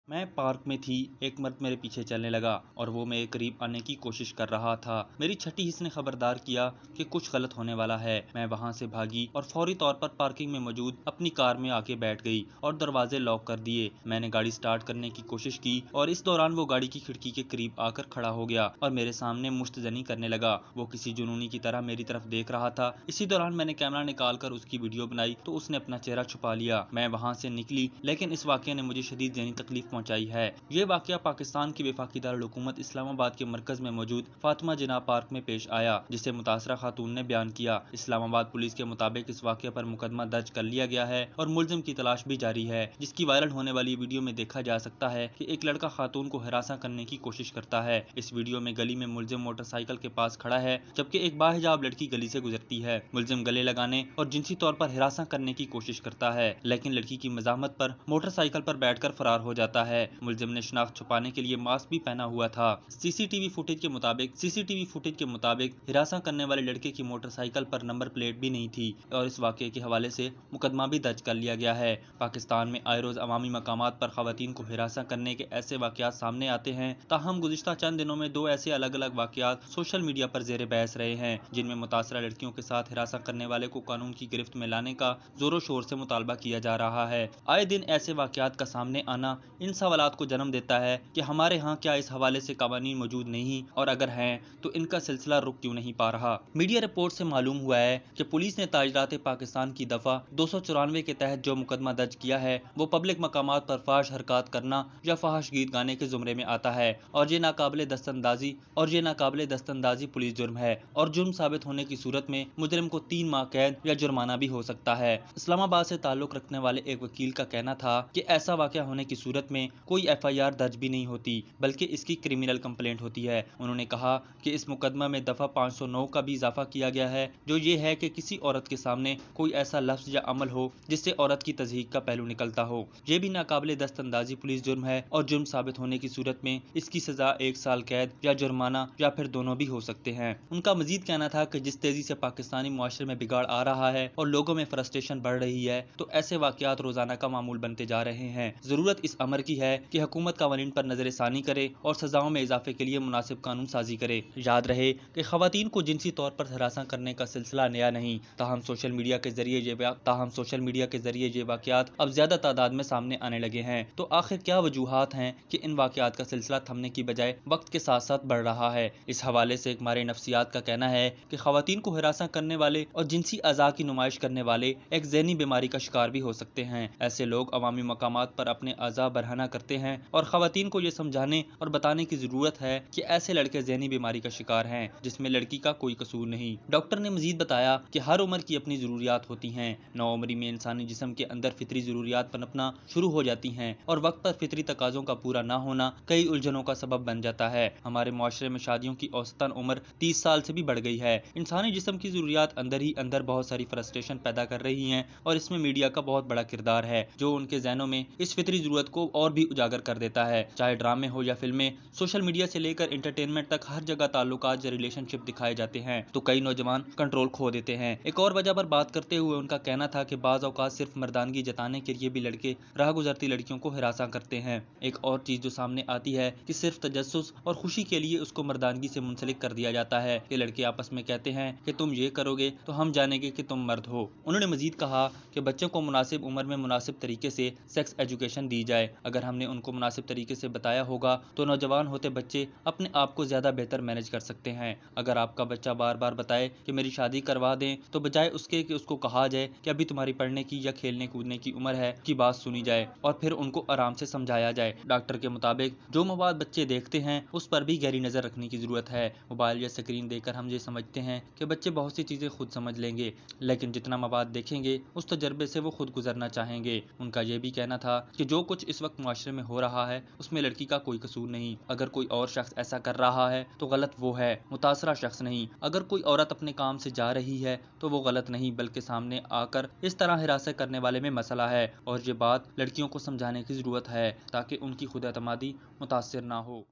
मैं पार्क में थी। एक मर्द मेरे पीछे चलने लगा और वो मेरे करीब आने की कोशिश कर रहा था। मेरी छठी हिस्स ने खबरदार किया कि कुछ गलत होने वाला है। मैं वहां से भागी और फौरी तौर पर पार्किंग में मौजूद अपनी कार में आके बैठ गई और दरवाजे लॉक कर दिए। मैंने गाड़ी स्टार्ट करने की कोशिश की और इस दौरान वो गाड़ी की खिड़की के करीब आकर खड़ा हो गया और मेरे सामने मुश्तजनी करने लगा। वो किसी जुनूनी की तरह मेरी तरफ देख रहा था। इसी दौरान मैंने कैमरा निकाल कर उसकी वीडियो बनाई तो उसने अपना चेहरा छुपा लिया। मैं वहां से निकली, लेकिन इस वाकये ने मुझे शदीद ज़हनी तकलीफ पहुंचाई है। ये वाकया पाकिस्तान की वफाकी दारुल हुकूमत इस्लामाबाद के मरकज में मौजूद फातिमा जिन्ना पार्क में पेश आया, जिसे मुतासरा खातून ने बयान किया। इस्लामाबाद पुलिस के मुताबिक इस वाकये पर मुकदमा दर्ज कर लिया गया है और मुलजिम की तलाश भी जारी है, जिसकी वायरल होने वाली वीडियो में देखा जा सकता है कि एक लड़का खातून को हिरासा करने की कोशिश करता है। इस वीडियो में गली में मुलजिम मोटरसाइकिल के पास खड़ा है, जबकि एक बाहिजाब लड़की गली से गुजरती है। मुलजिम गले लगाने और जिनसी तौर पर हिरासा करने की कोशिश करता है, लेकिन लड़की की मजामत पर मोटरसाइकिल पर बैठकर फरार हो जाता है। मुलजिम ने शनाख्त छुपाने के लिए मास्क भी पहना हुआ था। सीसीटीवी फुटेज के मुताबिक हिरासा करने वाले लड़के की मोटरसाइकिल पर नंबर प्लेट भी नहीं थी और इस वाकये के हवाले से मुकदमा भी दर्ज कर लिया गया है। पाकिस्तान में आए रोज अवामी मकामात पर खवातीन को हिरासा करने के ऐसे वाकयात सामने आते हैं। ताहम गुज़िश्ता चंद दिनों में दो ऐसे अलग अलग वाकयात सोशल मीडिया पर ज़ेरे बहस रहे हैं, जिनमें मुतासरा लड़कियों के साथ हिरासा करने वाले को कानून की गिरफ्त में लाने का जोरों शोर से मुतालबा किया जा रहा है। आए दिन ऐसे वाकयात का सामने आना इन सवालात को जन्म देता है कि हमारे यहाँ क्या इस हवाले से कानून मौजूद नहीं, और अगर हैं तो इनका सिलसिला रुक क्यों नहीं पा रहा। मीडिया रिपोर्ट से मालूम हुआ है कि पुलिस ने ताजरात पाकिस्तान की दफा 294 के तहत जो मुकदमा दर्ज किया है वो पब्लिक मकामात पर फाश हरकत करना या फाहश गीत गाने के जुमरे में आता है, और ये नाकाबिले दस्तंदाजी पुलिस जुर्म है और जुर्म साबित होने की सूरत में मुजरिम को 3 माह कैद या जुर्माना भी हो सकता है। इस्लामाबाद से ताल्लुक रखने वाले एक वकील का कहना था कि ऐसा वाकया होने की सूरत में कोई FIR दर्ज भी नहीं होती, बल्कि इसकी क्रिमिनल कंप्लेंट होती है। उन्होंने कहा कि इस मुकदमा में दफा 509 का भी इजाफा किया गया है, जो ये है कि किसी औरत के सामने कोई ऐसा लफ्ज या अमल हो जिससे औरत की तज़हीक का पहलू निकलता हो। ये भी नाकाबिले दस्तंदाजी पुलिस जुर्म है और जुर्म साबित होने की सूरत में इसकी सजा 1 साल कैद या जुर्माना या फिर दोनों भी हो सकते हैं। उनका मजीद कहना था कि जिस तेजी से पाकिस्तानी मुआशरे में बिगाड़ आ रहा है और लोगों में फ्रस्ट्रेशन बढ़ रही है, तो ऐसे वाकयात रोजाना का मामूल बनते जा रहे हैं। जरूरत इस अमर की है कि हुकूमत कानून पर नजरसानी करे और सजाओं में इजाफे के लिए मुनासिब कानून साजी करे। याद रहे कि खवातीन को जिनसी तौर पर हरासा करने का सिलसिला नया नहीं, ताहम सोशल मीडिया के जरिए ये वाकयात अब ज्यादा तादाद में सामने आने लगे हैं। तो आखिर क्या वजूहात हैं कि इन वाकयात का सिलसिला थमने की बजाय वक्त के साथ साथ बढ़ रहा है। इस हवाले से एक माहिर नफ्सियात का कहना है कि खवातीन को हिरासा करने वाले और जिनसी अज़ा की नुमाइश करने वाले एक ज़हनी बीमारी का शिकार भी हो सकते हैं। ऐसे लोग अवामी मकामात पर अपने अज़ा बरहना करते हैं और खवातीन को ये समझाने और बताने की जरूरत है कि ऐसे लड़के ज़हनी बीमारी का शिकार हैं, जिसमें लड़की का कोई कसूर नहीं। डॉक्टर ने मजीद बताया कि हर उम्र की अपनी जरूरियात होती हैं। नौउम्री में इंसानी जिस्म के अंदर फितरी जरूरियात पनपना शुरू हो जाती हैं और वक्त पर फितरी तकाजों का पूरा ना होना कई उलझनों का सबब बन जाता है। हमारे मुआशरे में शादियों की औसतन उम्र 30 साल से भी बढ़ गई है। इंसानी जिस्म की जरूरियात अंदर ही अंदर बहुत सारी फ्रस्ट्रेशन पैदा कर रही हैं और इसमें मीडिया का बहुत बड़ा किरदार है, जो उनके ज़हनों में इस फितरी जरूरत को और भी उजागर कर देता है। चाहे ड्रामे हो या फिल्में, सोशल मीडिया से लेकर इंटरटेनमेंट तक हर जगह ताल्लुकात या रिलेशनशिप दिखाए जाते हैं तो कई नौजवान कंट्रोल खो देते हैं। एक और वजह पर बात करते हुए उनका कहना था कि बाज़ औक़ात सिर्फ मर्दानगी जताने के लिए भी लड़के राह गुजरती लड़कियों को हिरासा करते हैं। एक और चीज जो सामने आती है कि सिर्फ तजस्सुस और खुशी के लिए उसको मर्दानगी से मुंसलिक कर दिया जाता है कि लड़के आपस में कहते हैं कि तुम ये करोगे तो हम जानेंगे कि तुम मर्द हो। उन्होंने मजीद कहा कि बच्चों को मुनासिब उम्र में मुनासिब तरीके से सेक्स एजुकेशन दी जाए। अगर हमने उनको मुनासिब तरीके से बताया होगा तो नौजवान होते बच्चे अपने आप को ज्यादा बेहतर मैनेज कर सकते हैं। अगर आपका बच्चा बार बार बताए कि मेरी शादी करवा दें, तो बजाय उसके कि उसको कहा जाए कि अभी तुम्हारी पढ़ने की या खेलने कूदने की उम्र है, की बात सुनी जाए और फिर उनको आराम से समझाया जाए। डॉक्टर के मुताबिक जो मवाद बच्चे देखते हैं उस पर भी गहरी नजर रखने की जरूरत है। मोबाइल या स्क्रीन देखकर हम ये समझते हैं कि बच्चे बहुत सी चीजें खुद समझ लेंगे, लेकिन जितना मवाद देखेंगे उस तजर्बे से वो खुद गुजरना चाहेंगे। उनका यह भी कहना था कि जो कुछ इस वक्त मुआशरे में हो रहा है उसमें लड़की का कोई कसूर नहीं। अगर कोई और शख्स ऐसा कर रहा है तो गलत वो है, मुतासरा शख्स नहीं। अगर कोई औरत अपने काम से जा रही है तो वो गलत नहीं, बल्कि सामने आकर इस तरह हिरासत करने वाले में मसला है और ये बात लड़कियों को समझाने की जरूरत है ताकि उनकी खुद एतमादी मुतासिर ना हो।